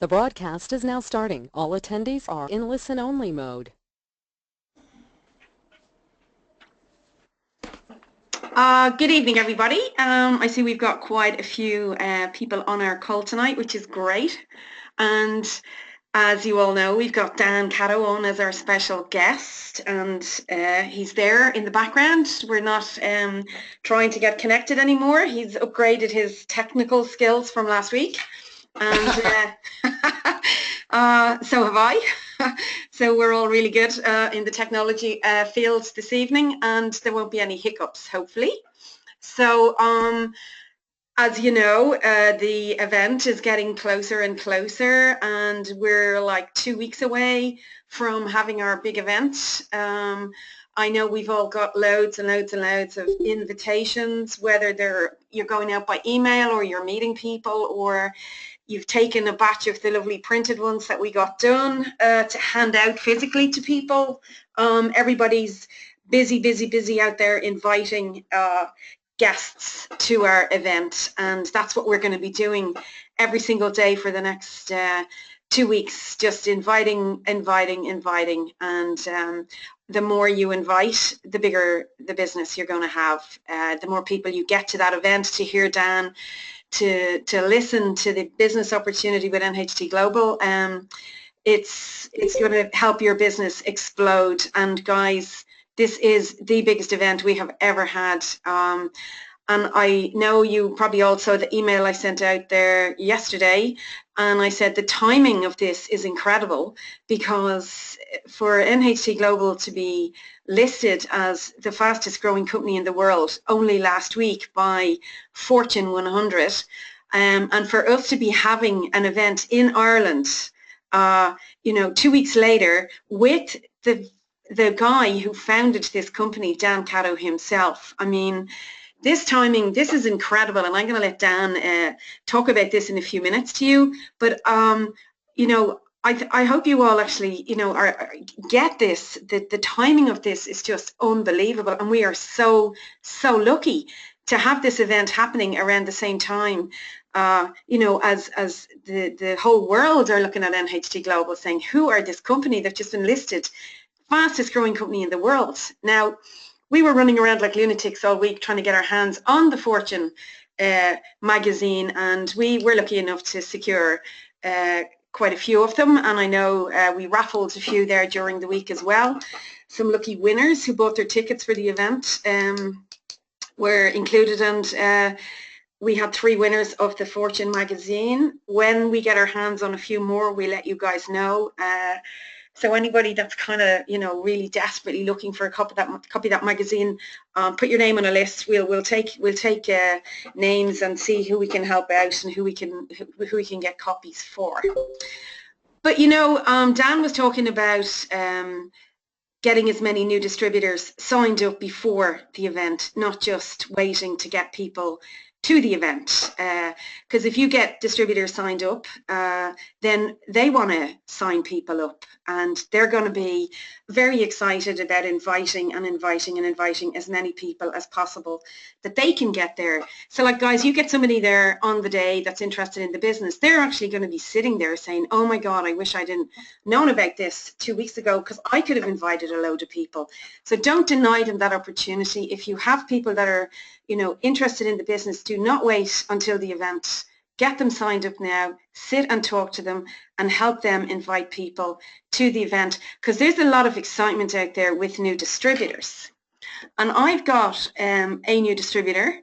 The broadcast is now starting. All attendees are in listen-only mode. Good evening, everybody. I see we've got quite a few people on our call tonight, which is great. And as you all know, we've got Dan Caddo on as our special guest, and he's there in the background. We're not trying to get connected anymore. He's upgraded his technical skills from last week. And so have I. So we're all really good in the technology fields this evening, and there won't be any hiccups, hopefully. So as you know, the event is getting closer and closer, and we're like 2 weeks away from having our big event. I know we've all got loads and loads and loads of invitations, whether you're going out by email or you're meeting people, or you've taken a batch of the lovely printed ones that we got done to hand out physically to people. Everybody's busy out there inviting guests to our event, and that's what we're going to be doing every single day for the next 2 weeks, just inviting, and the more you invite, the bigger the business you're going to have. The more people you get to that event to hear Dan, to listen to the business opportunity with NHT Global, it's going to help your business explode. And guys, this is the biggest event we have ever had. And I know you probably all saw the email I sent out there yesterday, and I said the timing of this is incredible, because for NHT Global to be listed as the fastest growing company in the world only last week by Fortune 100, and for us to be having an event in Ireland, 2 weeks later, with the guy who founded this company, Dan Caddo himself. I mean, this timing, this is incredible, and I'm going to let Dan talk about this in a few minutes to you. But I hope you all actually, get this. The timing of this is just unbelievable, and we are so lucky to have this event happening around the same time. As the whole world are looking at NHT Global, saying, who are this company that's just been listed, fastest growing company in the world. Now, we were running around like lunatics all week trying to get our hands on the Fortune magazine, and we were lucky enough to secure quite a few of them, and I know we raffled a few there during the week as well. Some lucky winners who bought their tickets for the event were included, and we had 3 winners of the Fortune magazine. When we get our hands on a few more, we'll let you guys know. So anybody that's kind of, really desperately looking for a copy of that magazine, put your name on a list. We'll take names and see who we can help out and who we can get copies for. But Dan was talking about getting as many new distributors signed up before the event, not just waiting to get people to the event, because if you get distributors signed up, then they want to sign people up, and they're going to be very excited about inviting as many people as possible that they can get there. So like, guys, you get somebody there on the day that's interested in the business, they're actually going to be sitting there saying, oh my God, I wish I didn't known about this 2 weeks ago, because I could have invited a load of people. So don't deny them that opportunity. If you have people that are interested in the business, do not wait until the event. Get them signed up now, sit and talk to them, and help them invite people to the event, because there's a lot of excitement out there with new distributors. And I've got a new distributor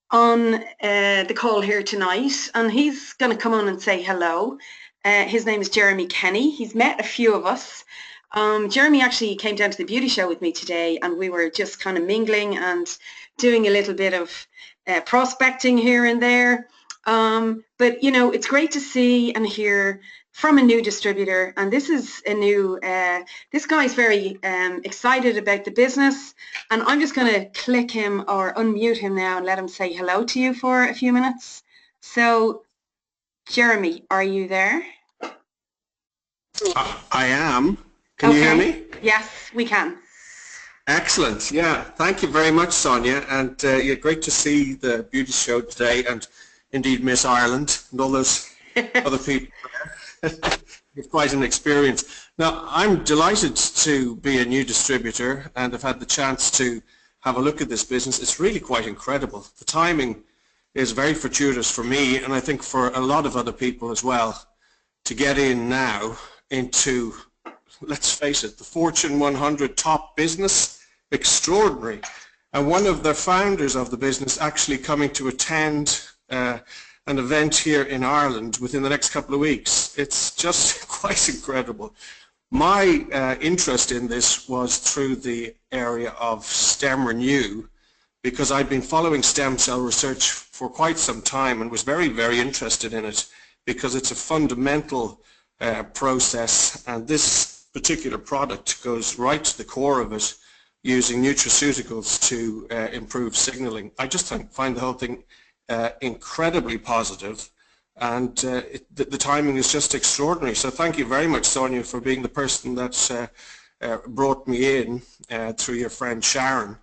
on the call here tonight, and he's going to come on and say hello. His name is Jeremy Kenny. He's met a few of us. Jeremy actually came down to the beauty show with me today, and we were just kind of mingling and doing a little bit of prospecting here and there. But it's great to see and hear from a new distributor, and this is a new, this guy's very excited about the business, and I'm just going to click him or unmute him now and let him say hello to you for a few minutes. So, Jeremy, are you there? I am. Can you hear me? Yes, we can. Excellent. Yeah, thank you very much, Sonia. And great to see the beauty show today, and indeed Miss Ireland and all those other people. it's quite an experience. Now, I'm delighted to be a new distributor and have had the chance to have a look at this business. It's really quite incredible. The timing is very fortuitous for me, and I think for a lot of other people as well, to get in now into, let's face it, the Fortune 100 top business. Extraordinary. And one of the founders of the business actually coming to attend an event here in Ireland within the next couple of weeks. It's just quite incredible. My interest in this was through the area of STEM Renew, because I've been following stem cell research for quite some time and was very, very interested in it because it's a fundamental process, and this particular product goes right to the core of it, using nutraceuticals to improve signaling. I just find the whole thing incredibly positive, and the timing is just extraordinary. So thank you very much, Sonia, for being the person that brought me in through your friend Sharon,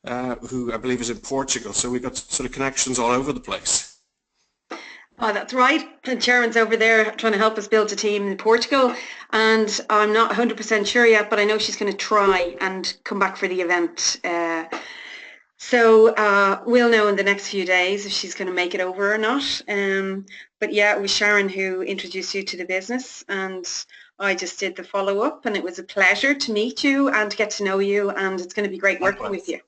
who I believe is in Portugal. So we've got sort of connections all over the place. Oh, that's right. And Sharon's over there trying to help us build a team in Portugal, and I'm not 100% sure yet, but I know she's going to try and come back for the event. So we'll know in the next few days if she's going to make it over or not. But yeah, it was Sharon who introduced you to the business, and I just did the follow-up, and it was a pleasure to meet you and to get to know you, and it's going to be great working with you.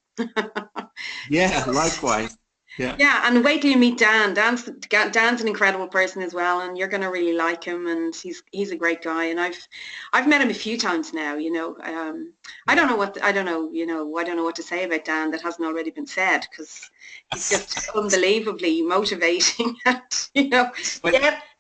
Yeah, likewise. Yeah. Yeah, and wait till you meet Dan. Dan's an incredible person as well, and you're going to really like him. And he's a great guy. And I've met him a few times now. You know, I don't know what to say about Dan that hasn't already been said, because he's just unbelievably motivating. And, you know,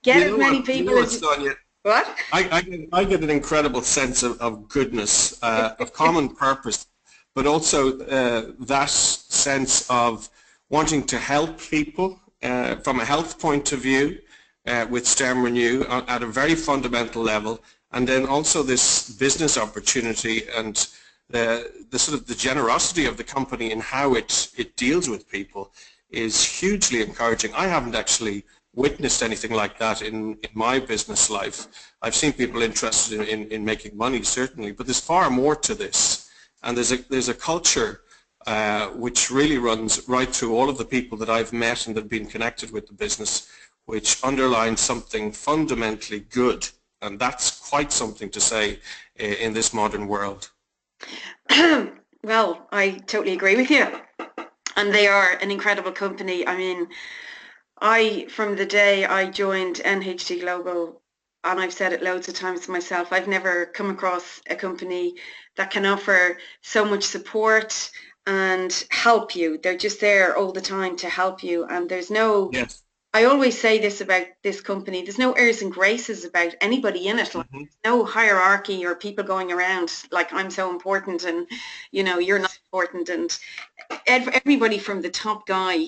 get as many people as Sonia, what? I get an incredible sense of goodness, of common purpose, but also that sense of wanting to help people from a health point of view with STEM Renew at a very fundamental level, and then also this business opportunity and the sort of the generosity of the company and how it deals with people is hugely encouraging. I haven't actually witnessed anything like that in my business life. I've seen people interested in making money, certainly, but there's far more to this, and there's a culture which really runs right through all of the people that I've met and that have been connected with the business, which underlines something fundamentally good, and that's quite something to say in this modern world. Well, I totally agree with you, and they are an incredible company. I mean, from the day I joined NHT Global, and I've said it loads of times to myself, I've never come across a company that can offer so much support and help you. They're just there all the time to help you, and there's no, yes. I always say this about this company, there's no airs and graces about anybody in it. Like, no hierarchy or people going around like I'm so important and, you know, you're not important, and everybody from the top guy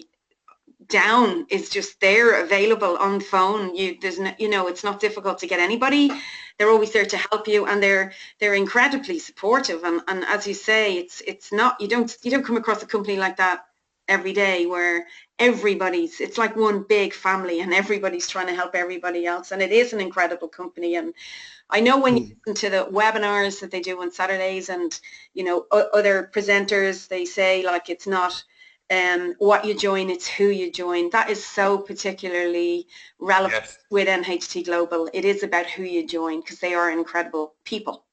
down is just there, available on phone. There's no, you know, it's not difficult to get anybody. They're always there to help you, and they're incredibly supportive. And as you say, it's not, you don't come across a company like that every day where it's like one big family and everybody's trying to help everybody else. And it is an incredible company. And I know when you listen to the webinars that they do on Saturdays, and, you know, other presenters, they say like it's not what you join, it's who you join. That is so particularly relevant with NHT Global. It is about who you join, because they are incredible people.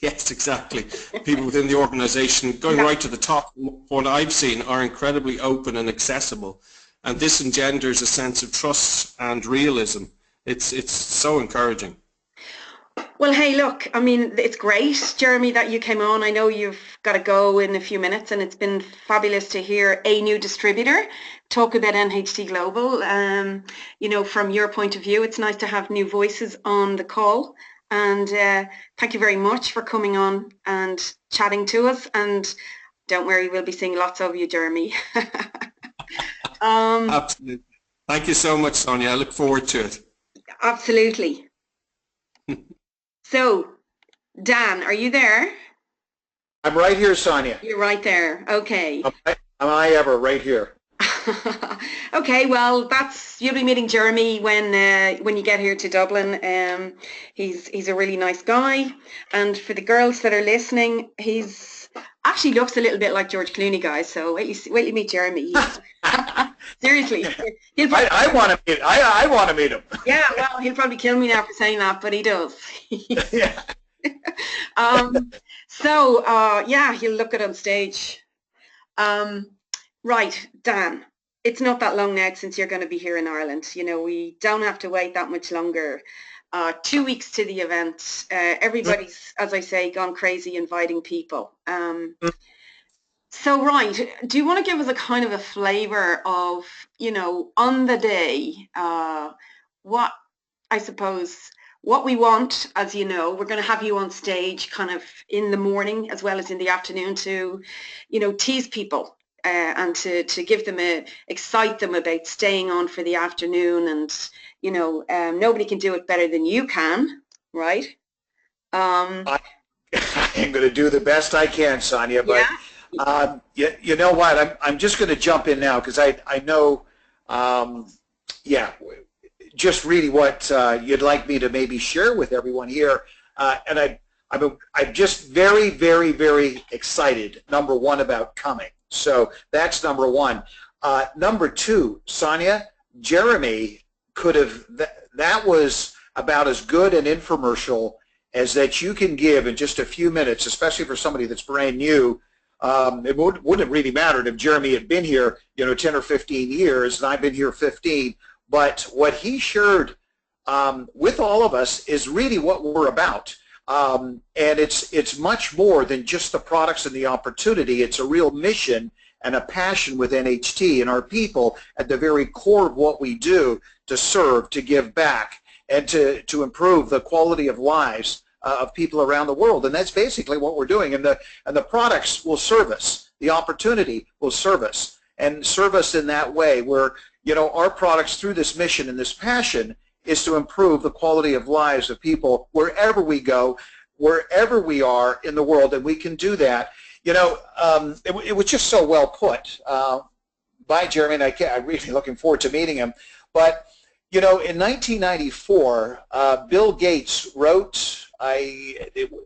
Yes, exactly. People within the organisation, going right to the top, what I've seen, are incredibly open and accessible, and this engenders a sense of trust and realism. It's so encouraging. Well, hey, look, I mean, it's great, Jeremy, that you came on. I know you've got to go in a few minutes, and it's been fabulous to hear a new distributor talk about NHT Global. You know, from your point of view, it's nice to have new voices on the call. And thank you very much for coming on and chatting to us. And don't worry, we'll be seeing lots of you, Jeremy. Absolutely. Thank you so much, Sonia. I look forward to it. Absolutely. So, Dan, are you there? I'm right here, Sonia. You're right there. Okay. Am I ever right here? Okay, well, you'll be meeting Jeremy when you get here to Dublin. He's a really nice guy, and for the girls that are listening, he's actually looks a little bit like George Clooney, guys. So wait you meet Jeremy. Seriously, he'll probably, I want to meet. I want to meet him. yeah. Well, he'll probably kill me now for saying that, but he does. Yeah. Yeah, he'll look it on stage. Right, Dan, it's not that long now since you're going to be here in Ireland. You know, we don't have to wait that much longer. 2 weeks to the event. Everybody's, as I say, gone crazy inviting people. So, right, do you want to give us a kind of a flavour of, you know, on the day, what, I suppose, what we want, as you know, we're going to have you on stage kind of in the morning as well as in the afternoon to, you know, tease people and to give them excite them about staying on for the afternoon. And, you know, nobody can do it better than you can, right? I'm going to do the best I can, Sonia, but you know what? I'm just going to jump in now because I know, just really what you'd like me to maybe share with everyone here. And I'm just very, very, very excited, number one, about coming. So that's number one. Number two, Sonia, Jeremy could have, that was about as good an infomercial as that you can give in just a few minutes, especially for somebody that's brand new. It wouldn't have really mattered if Jeremy had been here, you know, 10 or 15 years, and I've been here 15. But what he shared with all of us is really what we're about. And it's much more than just the products and the opportunity. It's a real mission and a passion with NHT and our people at the very core of what we do to serve, to give back, and to improve the quality of lives of people around the world. And that's basically what we're doing. And the products will serve us. The opportunity will serve us, and serve us in that way where, you know, our products through this mission and this passion is to improve the quality of lives of people wherever we go, wherever we are in the world, and we can do that. You know, it was just so well put by Jeremy, and I'm really looking forward to meeting him. But, you know, in 1994, Bill Gates wrote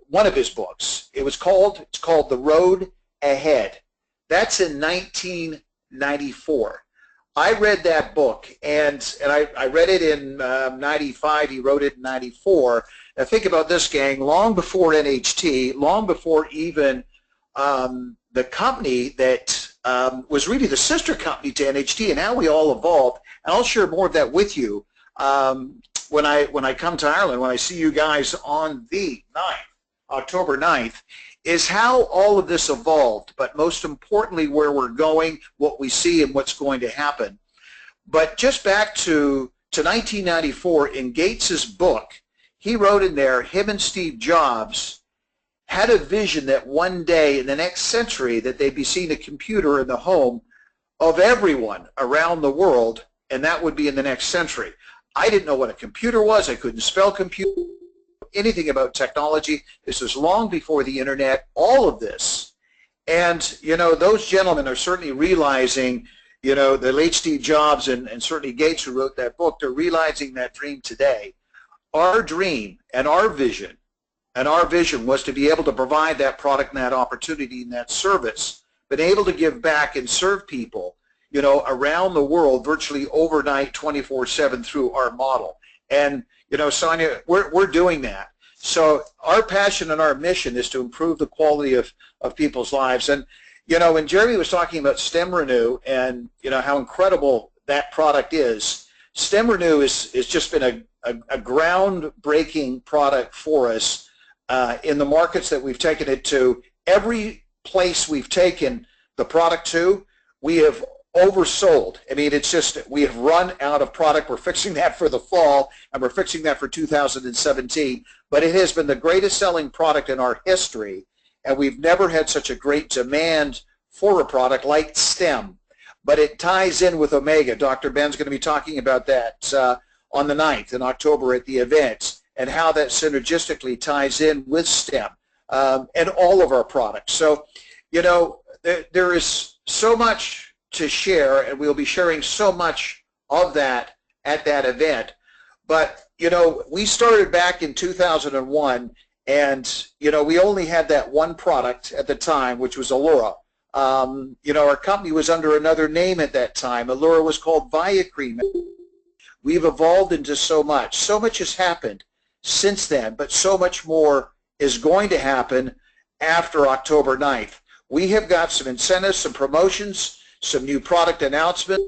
one of his books. It's called The Road Ahead. That's in 1994. I read that book, and I read it in 95. He wrote it in 94. Now think about this, gang. Long before NHT, long before even the company that was really the sister company to NHT, and how we all evolved. And I'll share more of that with you when I come to Ireland, when I see you guys on the 9th, October 9th, is how all of this evolved, but most importantly where we're going, what we see, and what's going to happen. But just back to 1994, in Gates's book, he wrote in there, him and Steve Jobs had a vision that one day in the next century that they'd be seeing a computer in the home of everyone around the world, and that would be in the next century. I didn't know what a computer was. I couldn't spell computer, anything about technology. This was long before the internet, all of this. And, you know, those gentlemen are certainly realizing, you know, the late Steve Jobs and certainly Gates, who wrote that book, they're realizing that dream today. Our dream and our vision was to be able to provide that product and that opportunity and that service, but able to give back and serve people, you know, around the world virtually overnight 24/7 through our model. And, you know, Sonia, we're doing that. So our passion and our mission is to improve the quality of people's lives. And, you know, when Jeremy was talking about STEM Renew and, you know, how incredible that product is, STEM Renew has just been a groundbreaking product for us in the markets that we've taken it to. Every place we've taken the product to, we have oversold. I mean, it's just, we have run out of product. We're fixing that for the fall, and we're fixing that for 2017. But it has been the greatest selling product in our history, and we've never had such a great demand for a product like STEM. But it ties in with Omega. Dr. Ben's going to be talking about that on the 9th in October at the event, and how that synergistically ties in with STEM and all of our products. So, you know, there is so much to share, and we'll be sharing so much of that at that event. But, you know, we started back in 2001, and, you know, we only had that one product at the time, which was Allura. You know, our company was under another name at that time. Allura was called Viacream. We've evolved into so much. So much has happened since then, but so much more is going to happen after October 9th. We have got some incentives, some promotions, some new product announcements,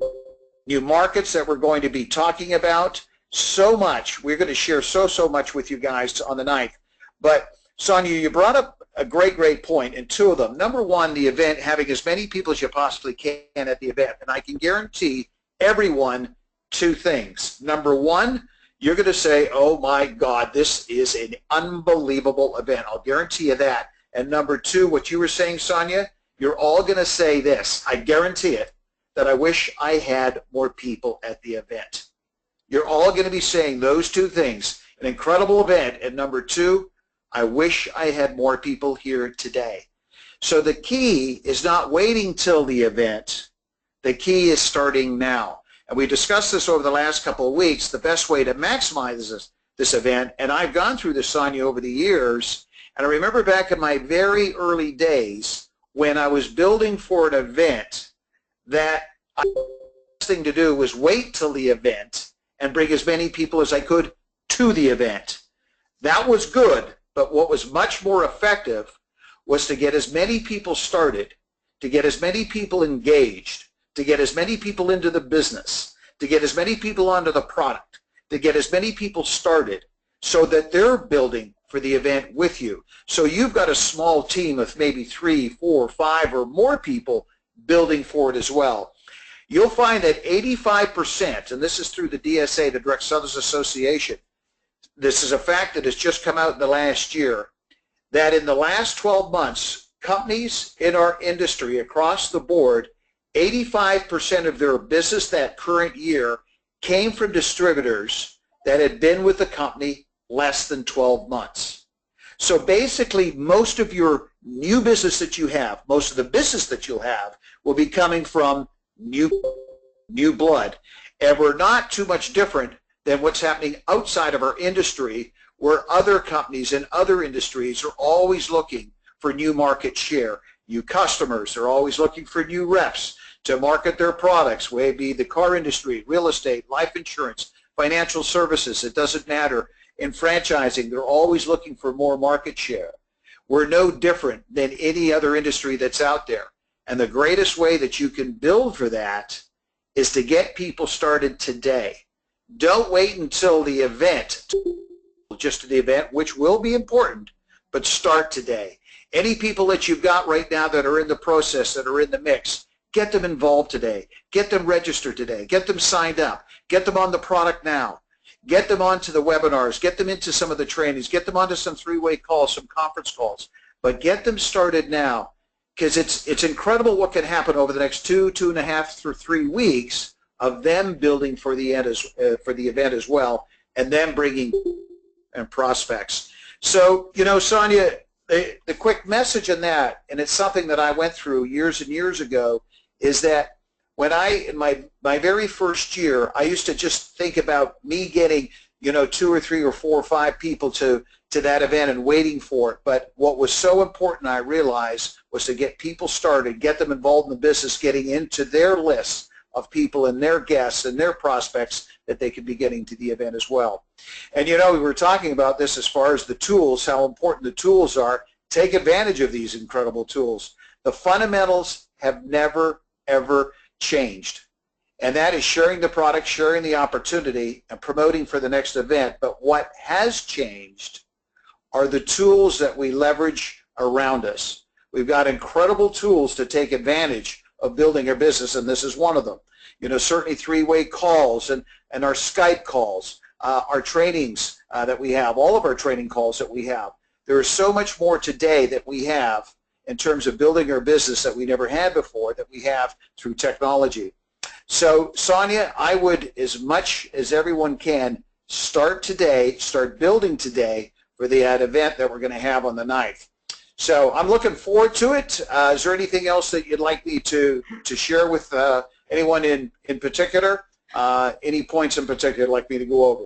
new markets that we're going to be talking about. So much. We're going to share so much with you guys on the 9th. But Sonia, you brought up a great point, and two of them. Number one, the event, having as many people as you possibly can at the event. And I can guarantee everyone two things. Number one, you're going to say, oh my God, this is an unbelievable event. I'll guarantee you that. And number two, what you were saying, Sonia, you're all going to say this, I guarantee it, that I wish I had more people at the event. You're all going to be saying those two things, an incredible event, and number two, I wish I had more people here today. So the key is not waiting till the event. The key is starting now. And we discussed this over the last couple of weeks, the best way to maximize this event, and I've gone through this, Sonia, over the years, and I remember back in my very early days when I was building for an event that the best thing to do was wait till the event and bring as many people as I could to the event. That was good, but what was much more effective was to get as many people started, to get as many people engaged, to get as many people into the business, to get as many people onto the product, to get as many people started so that they're building for the event with you. So you've got a small team of maybe 3, 4, 5 or more people building for it as well. You'll find that 85%, and this is through the DSA, the Direct Sellers Association, this is a fact that has just come out in the last year, that in the last 12 months, companies in our industry across the board, 85% of their business that current year came from distributors that had been with the company less than 12 months. So basically, most of your new business that you have, most of the business that you'll have, will be coming from new blood. And we're not too much different than what's happening outside of our industry, where other companies in other industries are always looking for new market share, new customers. They're always looking for new reps to market their products, whether it be the car industry, real estate, life insurance, financial services, it doesn't matter. In franchising, they're always looking for more market share. We're no different than any other industry that's out there. And the greatest way that you can build for that is to get people started today. Don't wait until the event, just to the event, which will be important, but start today. Any people that you've got right now that are in the process, that are in the mix, get them involved today. Get them registered today. Get them signed up. Get them on the product now. Get them onto the webinars. Get them into some of the trainings. Get them onto some three-way calls, some conference calls. But get them started now, because it's incredible what can happen over the next 2.5 through 3 weeks of them building for the event as well, and then bringing and prospects. So, you know, Sonia, the quick message in that, and it's something that I went through years and years ago, is that when in my very first year, I used to just think about me getting, you know, 2 or 3 or 4 or 5 people to that event and waiting for it. But what was so important, I realized, was to get people started, get them involved in the business, getting into their lists of people and their guests and their prospects that they could be getting to the event as well. And, you know, we were talking about this as far as the tools, how important the tools are. Take advantage of these incredible tools. The fundamentals have never, ever changed. And that is sharing the product, sharing the opportunity, and promoting for the next event. But what has changed are the tools that we leverage around us. We've got incredible tools to take advantage of building our business, and this is one of them. You know, certainly three-way calls and our Skype calls, our trainings that we have, all of our training calls that we have. There is so much more today that we have in terms of building our business that we never had before, that we have through technology. So, Sonia, I would, as much as everyone can, start today, start building today for the event that we're going to have on the 9th. So I'm looking forward to it. Is there anything else that you'd like me to share with anyone in particular? Any points in particular you'd like me to go over?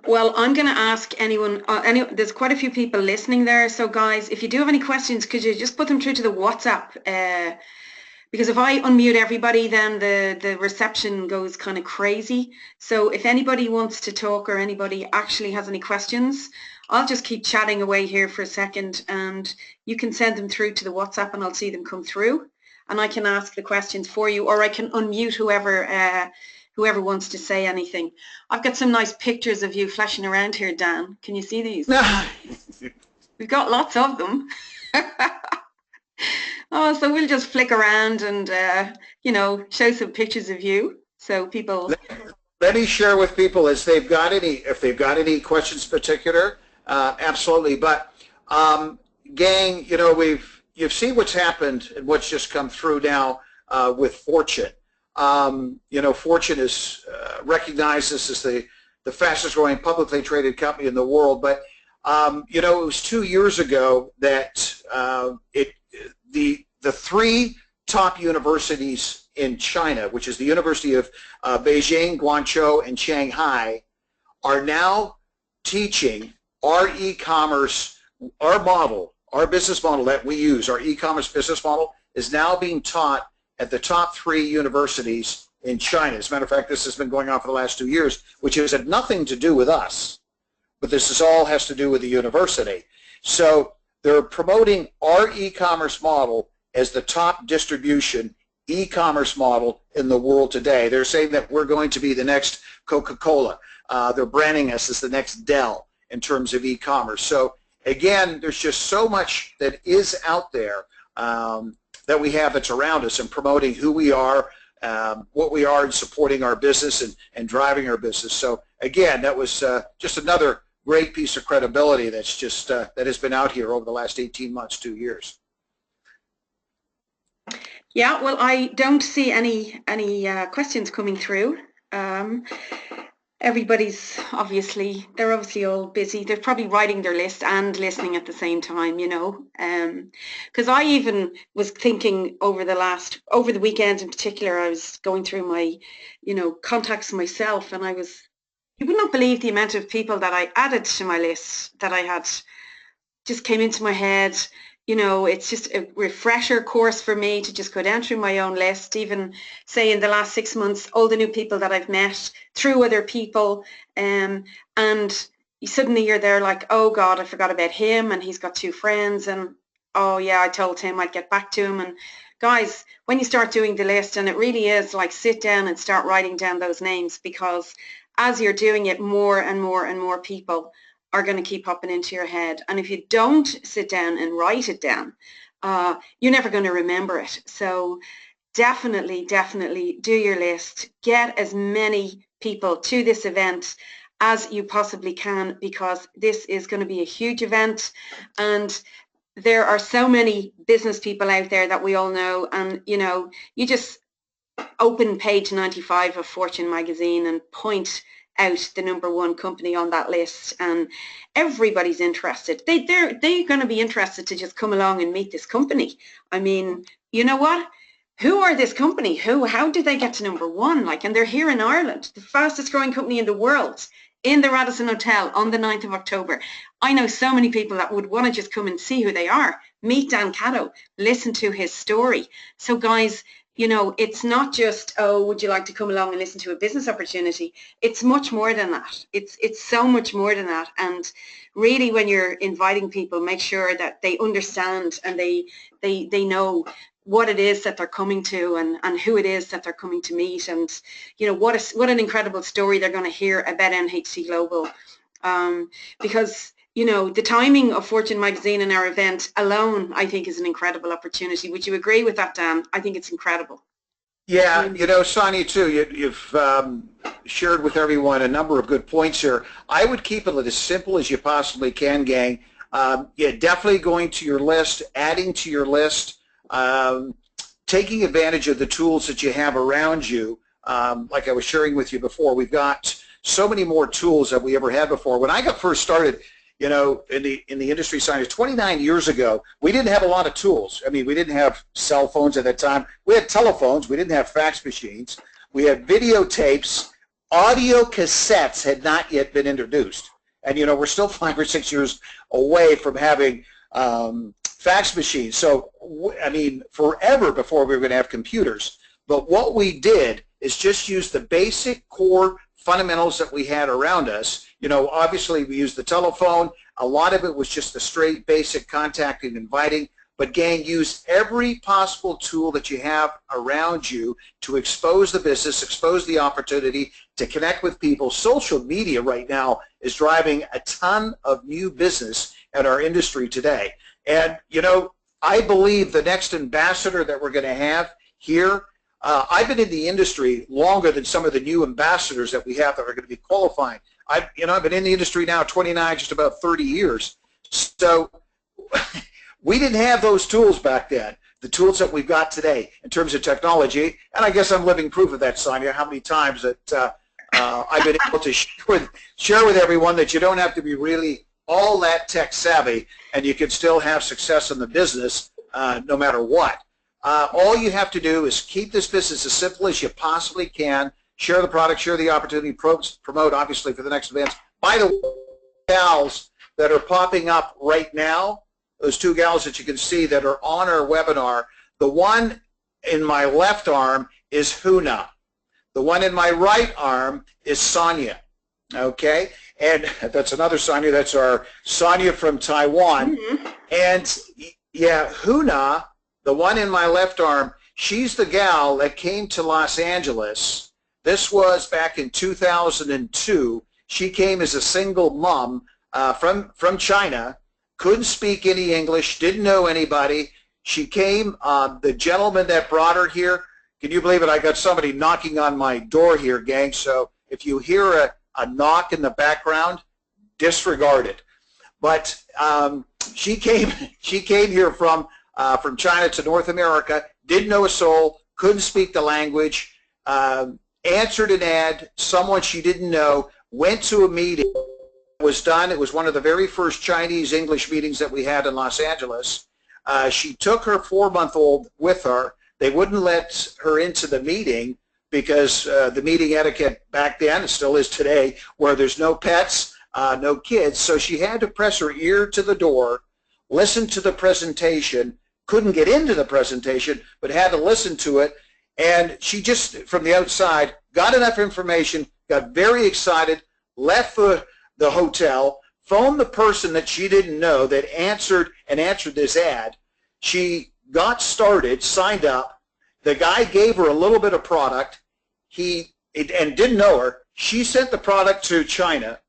Well, I'm going to ask anyone, there's quite a few people listening there. So guys, if you do have any questions, could you just put them through to the WhatsApp? Because if I unmute everybody, then the reception goes kind of crazy. So if anybody wants to talk or anybody actually has any questions, I'll just keep chatting away here for a second, and you can send them through to the WhatsApp and I'll see them come through, and I can ask the questions for you, or I can unmute whoever wants to say anything. I've got some nice pictures of you flashing around here, Dan. Can you see these? We've got lots of them. Oh, so we'll just flick around and, show some pictures of you so people... Let me share with people if they've got any questions in particular, absolutely. But, gang, you've seen what's happened and what's just come through now with Fortune. Fortune is recognized as the fastest growing publicly traded company in the world, but it was 2 years ago that the three top universities in China, which is the University of Beijing, Guangzhou, and Shanghai, are now teaching our e-commerce, our business model that we use, our e-commerce business model, is now being taught at the top 3 universities in China. As a matter of fact, this has been going on for the last 2 years, which has had nothing to do with us, but this all has to do with the university. So they're promoting our e-commerce model as the top distribution e-commerce model in the world today. They're saying that we're going to be the next Coca-Cola. They're branding us as the next Dell in terms of e-commerce. So again, there's just so much that is out there that we have that's around us and promoting who we are, what we are, and supporting our business and driving our business. So again, that was just another great piece of credibility that's just that has been out here over the last 18 months, 2 years. Yeah, well, I don't see any questions coming through. Everybody's they're obviously all busy. They're probably writing their list and listening at the same time, because I even was thinking over the weekend in particular, I was going through my, contacts myself, and you would not believe the amount of people that I added to my list that I had just came into my head. It's just a refresher course for me to just go down through my own list, even say in the last 6 months, all the new people that I've met through other people. And suddenly you're there like, oh God, I forgot about him, and he's got 2 friends, and oh yeah, I told him I'd get back to him. And guys, when you start doing the list, and it really is like sit down and start writing down those names, because as you're doing it, more and more and more people are going to keep popping into your head. And if you don't sit down and write it down, you're never going to remember it. So definitely do your list. Get as many people to this event as you possibly can, because this is going to be a huge event. And there are so many business people out there that we all know. And, you just open page 95 of Fortune magazine and point out the #1 company on that list, and everybody's interested. They're going to be interested to just come along and meet this company. I mean, you know what? Who are this company? How did they get to #1? And they're here in Ireland, the fastest growing company in the world, in the Radisson Hotel on the 9th of October. I know so many people that would want to just come and see who they are, meet Dan Caddo, listen to his story. So guys, it's not just, oh, would you like to come along and listen to a business opportunity? It's much more than that. It's so much more than that. And really, when you're inviting people, make sure that they understand and they know what it is that they're coming to, and who it is that they're coming to meet, and what an incredible story they're going to hear about NHT Global, because the timing of Fortune magazine and our event alone, I think, is an incredible opportunity. Would you agree with that, Dan? I think it's incredible. Yeah, Sonia, too, you've shared with everyone a number of good points here. I would keep it as simple as you possibly can, gang. Definitely going to your list, adding to your list, taking advantage of the tools that you have around you. Like I was sharing with you before, we've got so many more tools than we ever had before. When I got first started in the industry side, 29 years ago, we didn't have a lot of tools. I mean, we didn't have cell phones at that time. We had telephones. We didn't have fax machines. We had videotapes. Audio cassettes had not yet been introduced. And, we're still 5 or 6 years away from having fax machines. So, I mean, forever before we were going to have computers. But what we did is just use the basic core fundamentals that we had around us. Obviously we used the telephone. A lot of it was just the straight basic contacting and inviting. But gang, use every possible tool that you have around you to expose the business, expose the opportunity, to connect with people. Social media right now is driving a ton of new business in our industry today. And, I believe the next ambassador that we're going to have here, I've been in the industry longer than some of the new ambassadors that we have that are going to be qualifying. I've been in the industry now 29, just about 30 years. So we didn't have those tools back then, the tools that we've got today in terms of technology. And I guess I'm living proof of that, Sonia, how many times that I've been able to share with everyone that you don't have to be really all that tech savvy and you can still have success in the business no matter what. All you have to do is keep this business as simple as you possibly can, share the product, share the opportunity, promote obviously for the next events. By the way, gals that are popping up right now, those two gals that you can see that are on our webinar, the one in my left arm is Huna. The one in my right arm is Sonia, okay? And that's another Sonia. That's our Sonia from Taiwan. Mm-hmm. And yeah, Huna, the one in my left arm, she's the gal that came to Los Angeles. This was back in 2002. She came as a single mom from China, couldn't speak any English, didn't know anybody. She came, the gentleman that brought her here, can you believe it? I got somebody knocking on my door here, gang. So if you hear a knock in the background, disregard it. But she came here from China to North America, didn't know a soul, couldn't speak the language, answered an ad, someone she didn't know, went to a meeting, was done. It was one of the very first Chinese English meetings that we had in Los Angeles. She took her 4-month-old with her. They wouldn't let her into the meeting because the meeting etiquette back then, it still is today, where there's no pets, no kids. So she had to press her ear to the door, listen to the presentation, couldn't get into the presentation, but had to listen to it. And she just, from the outside, got enough information, got very excited, left the hotel, phoned the person that she didn't know that answered this ad. She got started, signed up. The guy gave her a little bit of product. And didn't know her. She sent the product to China,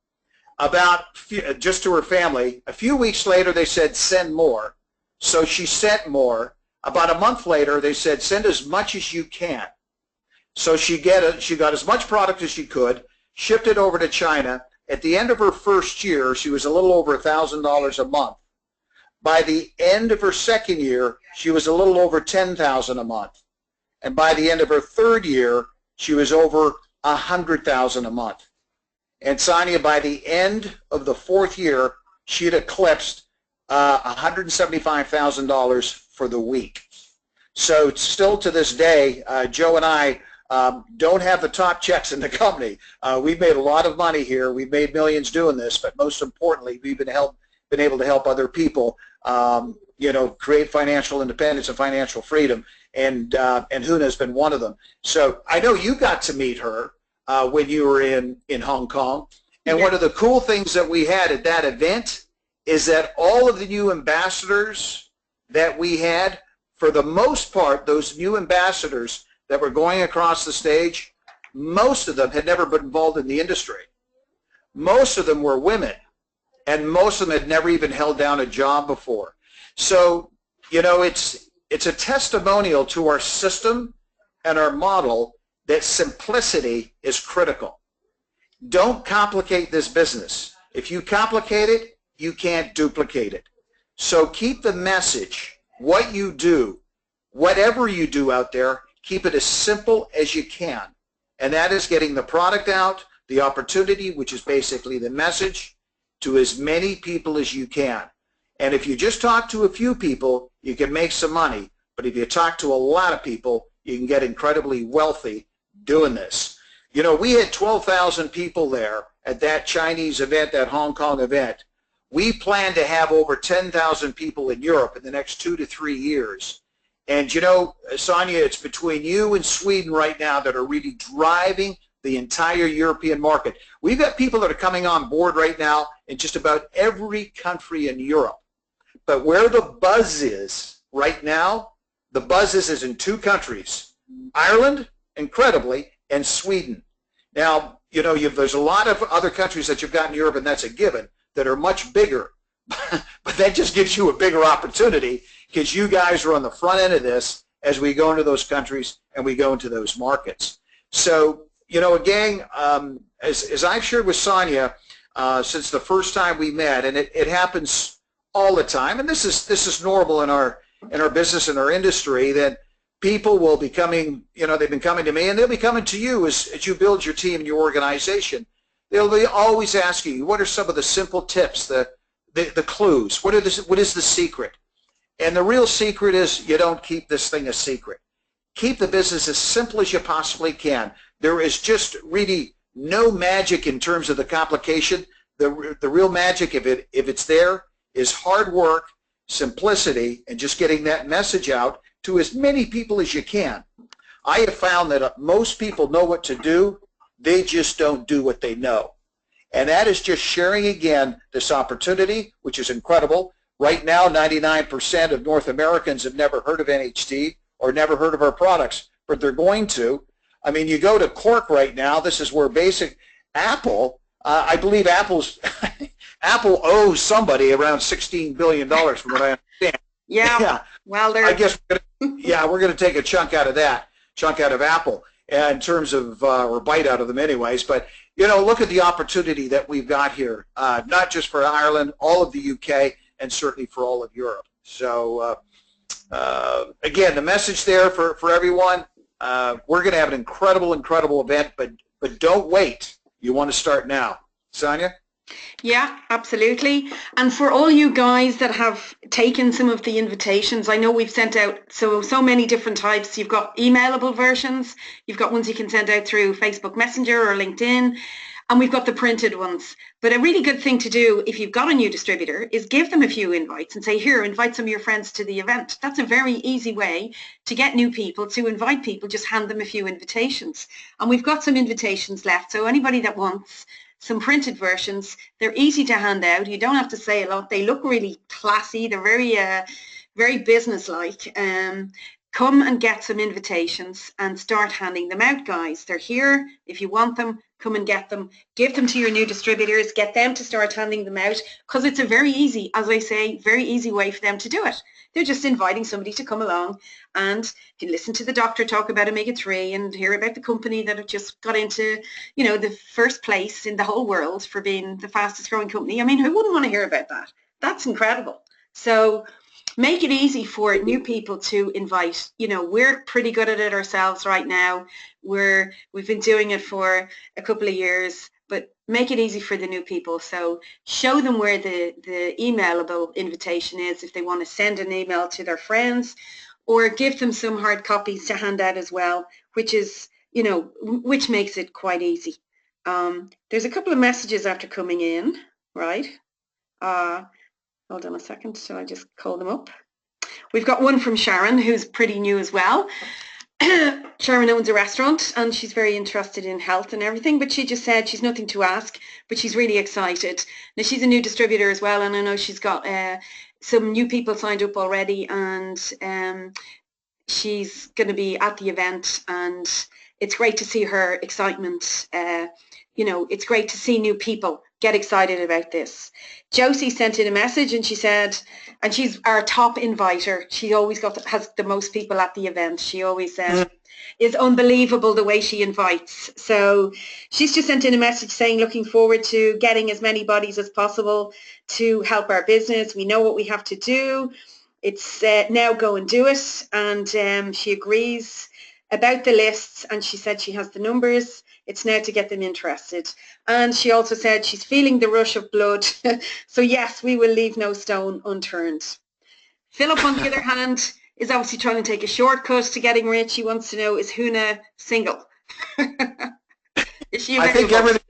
just to her family. A few weeks later, they said, send more. So she sent more. About a month later, they said, send as much as you can. So she got as much product as she could, shipped it over to China. At the end of her first year, she was a little over $1,000 a month. By the end of her second year, she was a little over $10,000 a month. And by the end of her third year, she was over $100,000 a month. And Sonia, by the end of the fourth year, she had eclipsed $175,000 for the week. So still to this day, Joe and I don't have the top checks in the company. We've made a lot of money here. We've made millions doing this, but most importantly, we've been able to help other people, create financial independence and financial freedom. And Huna has been one of them. So I know you got to meet her when you were in Hong Kong. And one of the cool things that we had at that event is that all of the new ambassadors that we had, for the most part, those new ambassadors that were going across the stage, most of them had never been involved in the industry. Most of them were women, and most of them had never even held down a job before. So, it's a testimonial to our system and our model that simplicity is critical. Don't complicate this business. If you complicate it, you can't duplicate it. So keep the message, what you do, whatever you do out there, keep it as simple as you can. And that is getting the product out, the opportunity, which is basically the message, to as many people as you can. And if you just talk to a few people, you can make some money. But if you talk to a lot of people, you can get incredibly wealthy doing this. You know, we had 12,000 people there at that Chinese event, that Hong Kong event. We plan to have over 10,000 people in Europe in the next 2 to 3 years. And you know, Sonia, it's between you and Sweden right now that are really driving the entire European market. We've got people that are coming on board right now in just about every country in Europe. But where the buzz is right now, the buzz is in 2 countries, Ireland, incredibly, and Sweden. Now, you know, there's a lot of other countries that you've got in Europe, and that's a given, that are much bigger. But that just gives you a bigger opportunity because you guys are on the front end of this as we go into those countries and we go into those markets. So, you know, again, as I've shared with Sonia since the first time we met, and it happens all the time, and this is normal in our business and our industry, that people will be coming, you know, they've been coming to me and they'll be coming to you as you build your team and your organization. They'll be always asking you, what are some of the simple tips, the clues? What is the secret? And the real secret is you don't keep this thing a secret. Keep the business as simple as you possibly can. There is just really no magic in terms of the complication. The real magic, if it's there, is hard work, simplicity, and just getting that message out to as many people as you can. I have found that most people know what to do, they just don't do what they know. And that is just sharing again this opportunity, which is incredible. Right now, 99% of North Americans have never heard of NHT or never heard of our products, but they're going to. I mean, you go to Cork right now, this is where Apple, I believe Apple owes somebody around $16 billion from what I understand. Yeah. Well, I guess we're going to take a chunk out of Apple in terms of, or bite out of them anyways. But, you know, look at the opportunity that we've got here, not just for Ireland, all of the UK, and certainly for all of Europe. So, again, the message there for everyone, we're going to have an incredible event, but don't wait. You want to start now. Sonia? Yeah, absolutely. And for all you guys that have taken some of the invitations, I know we've sent out so many different types. You've got emailable versions, you've got ones you can send out through Facebook Messenger or LinkedIn, and we've got the printed ones. But a really good thing to do if you've got a new distributor is give them a few invites and say, here, invite some of your friends to the event. That's a very easy way to get new people, to invite people, just hand them a few invitations. And we've got some invitations left, so anybody that wants some printed versions, they're easy to hand out. You don't have to say a lot. They look really classy. They're very business-like. Come and get some invitations and start handing them out, guys. They're here. If you want them, come and get them. Give them to your new distributors. Get them to start handing them out, because it's a very easy, as I say, very easy way for them to do it. They're just inviting somebody to come along and listen to the doctor talk about omega-3 and hear about the company that have just got into, you know, the first place in the whole world for being the fastest growing company. I mean, who wouldn't want to hear about that? That's incredible. So make it easy for new people to invite. You know, we're pretty good at it ourselves right now. We've been doing it for a couple of years, but make it easy for the new people. So show them where the emailable invitation is if they want to send an email to their friends, or give them some hard copies to hand out as well, which is, you know, which makes it quite easy. There's a couple of messages after coming in, right? Hold on a second, shall I just call them up? We've got one from Sharon, who's pretty new as well. Sharon owns a restaurant and she's very interested in health and everything, but she just said she's nothing to ask, but she's really excited. Now, she's a new distributor as well, and I know she's got some new people signed up already, and she's going to be at the event, and it's great to see her excitement. You know, it's great to see new people get excited about this. Josie sent in a message and she said, and she's our top inviter. She always has the most people at the event. She always is unbelievable the way she invites. So she's just sent in a message saying, looking forward to getting as many bodies as possible to help our business. We know what we have to do. It's now go and do it. And she agrees. about the lists, and she said she has the numbers. It's now to get them interested. And she also said she's feeling the rush of blood. So yes, we will leave no stone unturned. Philip, on the other hand, is obviously trying to take a shortcut to getting rich. He wants to know, is Huna single? Is she available? I think everything,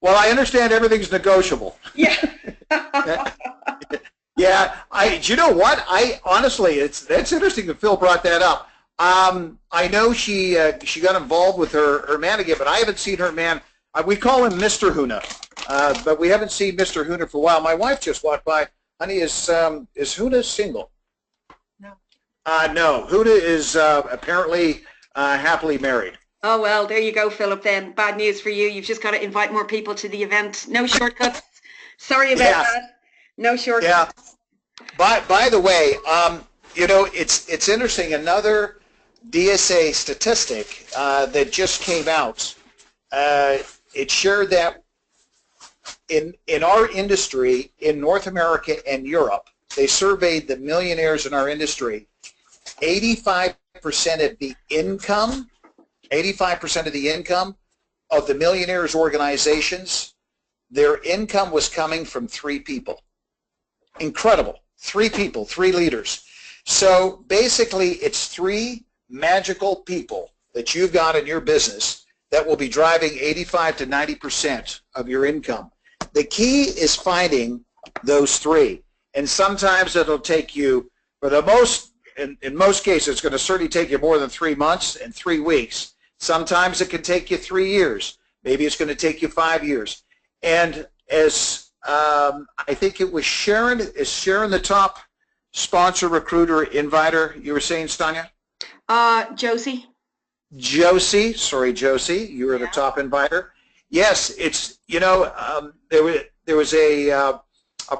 well, I understand everything's negotiable. Yeah. Yeah, do you know what? Honestly, that's interesting that Phil brought that up. I know she got involved with her man again, but I haven't seen her man. We call him Mr. Huna, but we haven't seen Mr. Huna for a while. My wife just walked by. Honey, is Huna single? No. No, Huna is apparently happily married. Oh, well, there you go, Philip, then. Bad news for you. You've just got to invite more people to the event. No shortcuts. Sorry about that. No shortcuts. Yeah. By the way, you know, it's interesting. Another DSA statistic that just came out, it shared that in our industry, in North America and Europe, they surveyed the millionaires in our industry. 85% of the income, 85% of the income of the millionaires organizations, their income was coming from 3 people. Incredible. 3 people, 3 leaders. So basically, it's 3 magical people that you've got in your business that will be driving 85 to 90% of your income. The key is finding those 3. And sometimes it'll take you, for the most, in most cases, it's going to certainly take you more than 3 months and 3 weeks. Sometimes it can take you 3 years. Maybe it's going to take you 5 years. And as I think it was Sharon, is Sharon the top sponsor, recruiter, inviter, you were saying, Stanya? Josie. Josie, sorry, Josie, you were the top inviter. Yes, it's, you know, there was a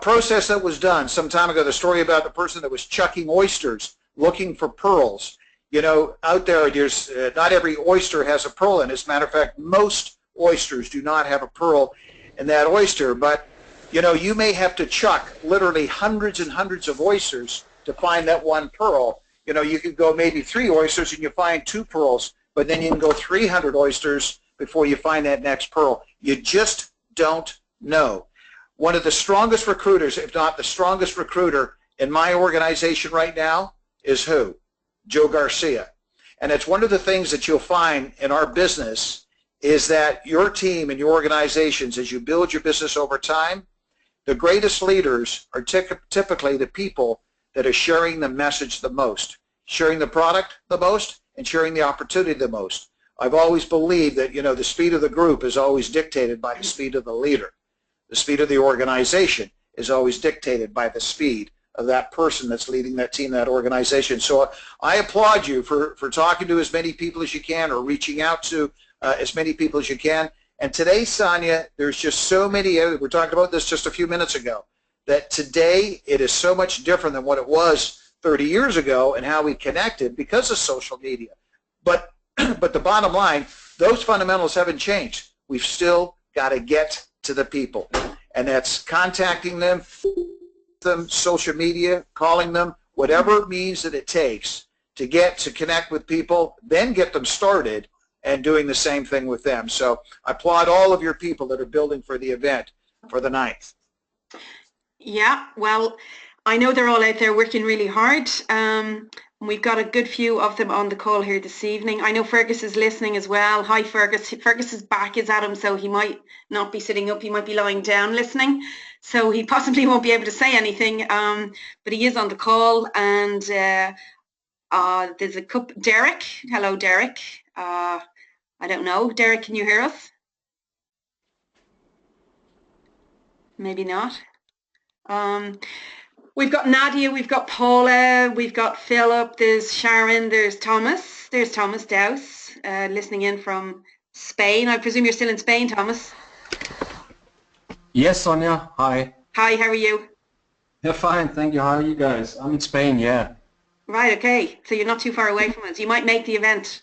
process that was done some time ago, the story about the person that was chucking oysters looking for pearls. You know, out there's not every oyster has a pearl in it. As a matter of fact, most oysters do not have a pearl in that oyster, but you know, you may have to chuck literally hundreds and hundreds of oysters to find that one pearl. You know, you could go maybe 3 oysters and you find 2 pearls, but then you can go 300 oysters before you find that next pearl. You just don't know. One of the strongest recruiters, if not the strongest recruiter in my organization right now is who? Joe Garcia. And it's one of the things that you'll find in our business is that your team and your organizations, as you build your business over time, the greatest leaders are typically the people that are sharing the message the most, sharing the product the most, and sharing the opportunity the most. I've always believed that, you know, the speed of the group is always dictated by the speed of the leader. The speed of the organization is always dictated by the speed of that person that's leading that team, that organization. So I applaud you for talking to as many people as you can or reaching out to as many people as you can. And today, Sonia, there's just so many, we were talking about this just a few minutes ago, that today it is so much different than what it was 30 years ago and how we connected because of social media. But the bottom line, those fundamentals haven't changed. We've still got to get to the people. And that's contacting them, social media, calling them, whatever means that it takes to get to connect with people, then get them started and doing the same thing with them. So I applaud all of your people that are building for the event for the 9th. Yeah, well, I know they're all out there working really hard. We've got a good few of them on the call here this evening. I know Fergus is listening as well. Hi, Fergus. Fergus's back is at him, so he might not be sitting up. He might be lying down listening. So he possibly won't be able to say anything, but he is on the call. And there's a couple. Derek. Hello, Derek. I don't know. Derek, can you hear us? Maybe not. We've got Nadia, we've got Paula, we've got Philip, there's Sharon, there's Thomas. There's Thomas Dowse, listening in from Spain. I presume you're still in Spain, Thomas? Yes, Sonia. Hi. Hi, how are you? Yeah, fine. Thank you. How are you guys? I'm in Spain, yeah. Right, okay. So you're not too far away from us. You might make the event.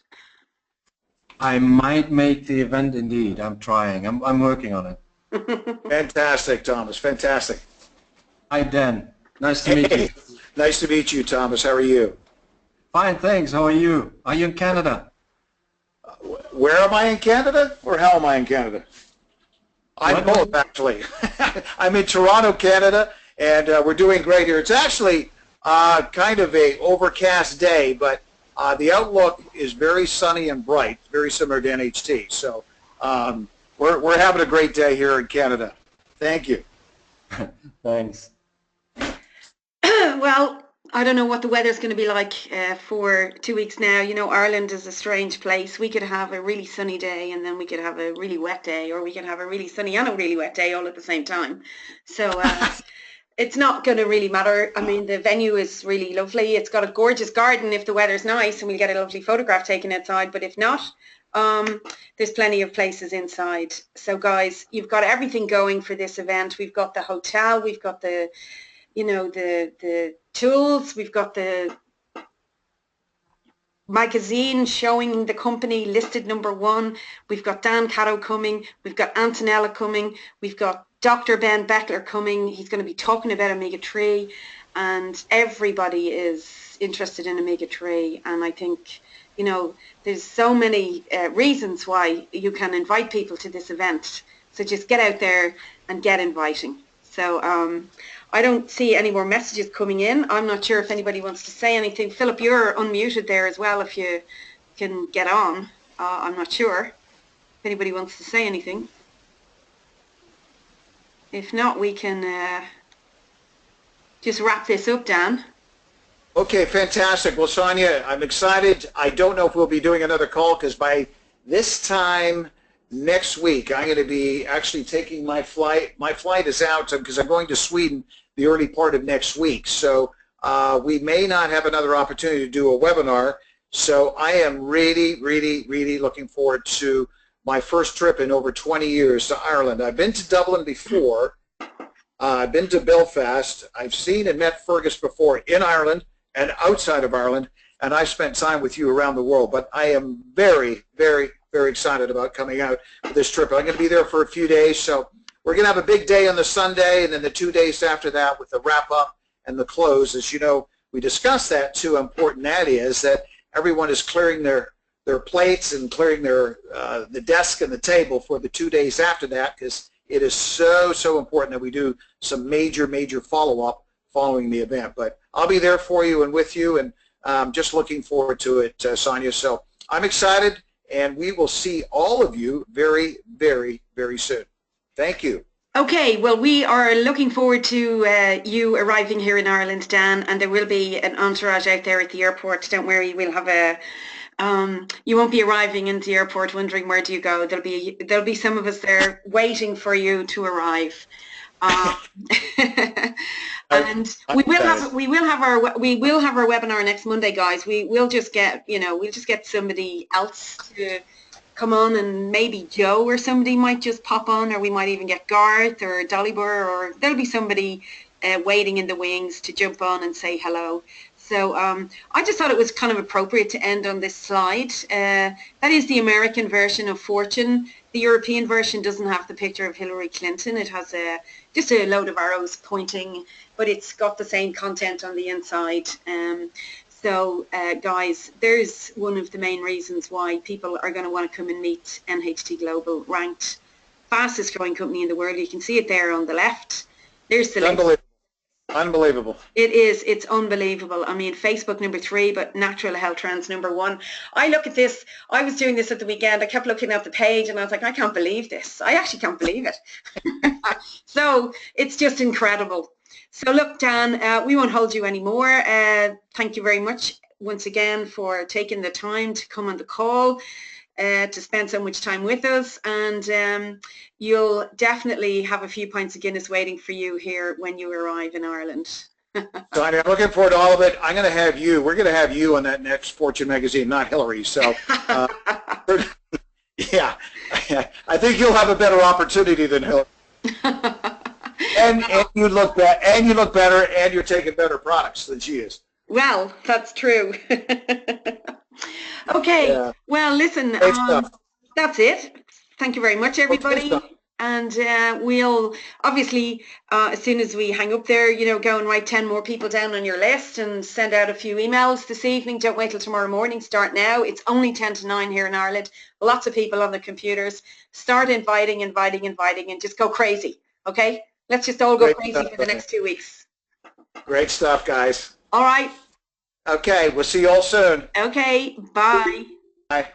I might make the event indeed. I'm trying. I'm working on it. Fantastic, Thomas. Fantastic. Hi, Dan. Nice to meet you. Nice to meet you, Thomas. How are you? Fine, thanks. How are you? Are you in Canada? Where am I in Canada, or how am I in Canada? I'm both, actually. I'm in Toronto, Canada, and we're doing great here. It's actually kind of a overcast day, but the outlook is very sunny and bright, very similar to NHT. So we're having a great day here in Canada. Thank you. Thanks. Well, I don't know what the weather's going to be like for 2 weeks now. You know, Ireland is a strange place. We could have a really sunny day and then we could have a really wet day, or we could have a really sunny and a really wet day all at the same time. So it's not going to really matter. I mean, the venue is really lovely. It's got a gorgeous garden if the weather's nice and we'll get a lovely photograph taken outside. But if not, there's plenty of places inside. So guys, you've got everything going for this event. We've got the hotel, we've got the, you know, the tools, we've got the magazine showing the company listed #1. We've got Dan Caddo coming, we've got Antonella coming, we've got Dr. Ben Beckler coming. He's going to be talking about omega-3, and everybody is interested in omega-3. And I think, you know, there's so many reasons why you can invite people to this event. So just get out there and get inviting. So I don't see any more messages coming in. I'm not sure if anybody wants to say anything. Philip, you're unmuted there as well if you can get on. I'm not sure if anybody wants to say anything. If not, we can just wrap this up, Dan. Okay, fantastic. Well, Sonia, I'm excited. I don't know if we'll be doing another call because by this time next week, I'm going to be actually taking my flight. My flight is out because I'm going to Sweden the early part of next week. So we may not have another opportunity to do a webinar. So I am really, really, really looking forward to my first trip in over 20 years to Ireland. I've been to Dublin before. I've been to Belfast. I've seen and met Fergus before in Ireland and outside of Ireland, and I spent time with you around the world. But I am very, very, very excited about coming out for this trip. I'm going to be there for a few days, so we're going to have a big day on the Sunday, and then the 2 days after that with the wrap-up and the close. As you know, we discussed that too, how important that is, that everyone is clearing their plates and clearing their the desk and the table for the 2 days after that, because it is so, so important that we do some major, major follow-up following the event. But I'll be there for you and with you, and just looking forward to it, Sonia. So I'm excited, and we will see all of you very, very, very soon. Thank you. Okay, well, we are looking forward to you arriving here in Ireland, Dan, and there will be an entourage out there at the airport. Don't worry, we'll have a you won't be arriving in the airport wondering where do you go. There'll be some of us there waiting for you to arrive. And we will have our webinar next Monday, guys. We'll just get somebody else to come on, and maybe Joe or somebody might just pop on, or we might even get Garth or Dalibor, or there'll be somebody waiting in the wings to jump on and say hello. So I just thought it was kind of appropriate to end on this slide. That is the American version of Fortune. The European version doesn't have the picture of Hillary Clinton. It has just a load of arrows pointing, but it's got the same content on the inside. So guys, there's one of the main reasons why people are going to want to come and meet NHT Global, ranked fastest growing company in the world. You can see it there on the left. There's the link. Unbelievable. It is. It's unbelievable. I mean, Facebook #3, but natural health trends #1. I look at this. I was doing this at the weekend. I kept looking at the page and I was like, I can't believe this. I actually can't believe it. So it's just incredible. So look, Dan, we won't hold you anymore. Thank you very much once again for taking the time to come on the call, to spend so much time with us, and you'll definitely have a few pints of Guinness waiting for you here when you arrive in Ireland. So I'm looking forward to all of it. We're going to have you on that next Fortune magazine, not Hillary. So yeah, I think you'll have a better opportunity than Hillary. And you look better, and you're taking better products than she is. Well, that's true. Okay. Yeah. Well, listen, that's it. Thank you very much, everybody. And we'll obviously, as soon as we hang up there, go and write 10 more people down on your list and send out a few emails this evening. Don't wait till tomorrow morning. Start now. It's only 10 to 9 here in Ireland. Lots of people on the computers. Start inviting, and just go crazy. Okay? Let's just all go Great crazy stuff, for the next 2 weeks. Great stuff, guys. All right. Okay, we'll see you all soon. Okay. Bye. Bye.